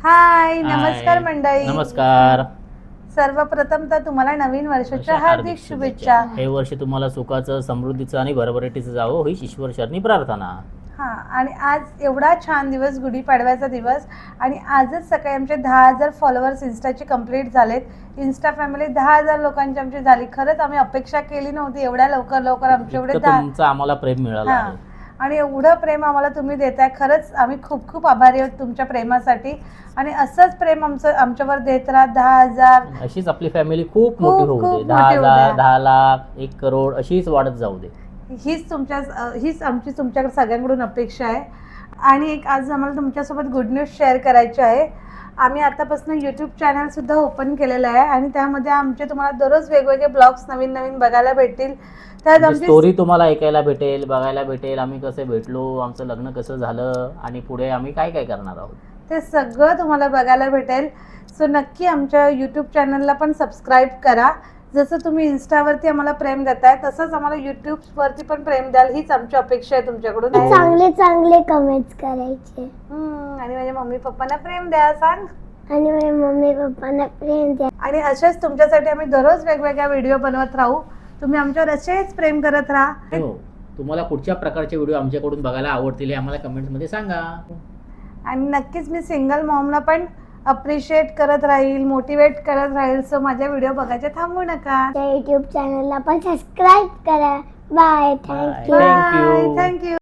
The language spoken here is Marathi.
हाय, हाय. नमस्कार मंडळी. नमस्कार. सर्वप्रथम तर तुम्हाला नवीन वर्षाच्या हार्दिक शुभेच्छा. हे वर्ष तुम्हाला सुखाचं, समृद्धीचं आणि भरभराटीचं जावं ही ईश्वर चरणी प्रार्थना. हा, आणि आज एवढा छान दिवस, गुढीपाडव्याचा दिवस, आणि आजच सकाळी आमचे 10,000 फॉलोअर्स इन्स्टाचे कंप्लीट झालेत. इन्स्टा फॅमिली 10,000 लोकांची आमची झाली. खरंच आम्ही अपेक्षा केली नव्हती एवढ्या लवकर आमचे एवढे इतकं तुमचं आम्हाला प्रेम मिळालं हा, आहे. आणि एवढं प्रेम आम्हाला तुम्ही देताय. खरंच आम्ही खूप खूप आभारी आहोत तुमच्या प्रेमासाठी, आणि असंच प्रेम आमच्यावर देत राहा. 10,000 अशीच आपली फॅमिली खूप मोठी होऊ दे. मोठी 10,000, होऊ दे. 10 लाख, 1 करोड अशीच वाढत जाऊ दे. हीच आमची तुमच्याकडे सगळ्यांकडून अपेक्षा आहे. आणि एक आज आम्हाला तुमच्यासोबत गुड न्यूज शेअर करायची आहे. आम्ही आतापासून यूट्यूब चॅनल सुद्धा ओपन केलेलं आहे, आणि त्यामध्ये आमचे तुम्हाला दररोज वेगवेगळे ब्लॉग्स नवीन बघायला भेटतील. त्यात आमची स्टोरी तुम्हाला ऐकायला भेटेल, बघायला भेटेल. आम्ही कसे भेटलो, आमचं लग्न कसं झालं, आणि पुढे आम्ही काय काय करणार आहोत ते सगळं तुम्हाला बघायला भेटेल. सो नक्की आमच्या यूट्यूब चॅनलला पण सबस्क्राईब करा. जसं तुम्ही इन्स्टावरती आम्हाला प्रेम देताय, तसंच आम्हाला यूट्यूबवरती पण प्रेम द्याल, हीच आमची अपेक्षा आहे तुमच्याकडून. चांगले चांगले कमेंट्स करायचे आणि माझ्या मम्मी पप्पांना प्रेम द्या, सांग. आणि माझ्या मम्मी पप्पांना प्रेम द्या. आणि असेच तुमच्यासाठी आम्ही दररोज वेगवेगळ्या व्हिडिओ बनवत राहू. तुम्ही आमच्यावर असेच प्रेम करत राहा. हो. तुम्हाला कुठच्या प्रकारचे व्हिडिओ आमच्याकडून बघायला आवडतील हे आम्हाला कमेंट्समध्ये सांगा. आणि नक्कीच मी सिंगल मॉमला पण अप्रिशिएट करत राहील, मोटिवेट करत राहील. सो माझ्या व्हिडिओ बघायचे थांबू नका. त्या युट्यूब चॅनलला पण सबस्क्राईब करा. Bye. Thank you. Thank you. Thank you.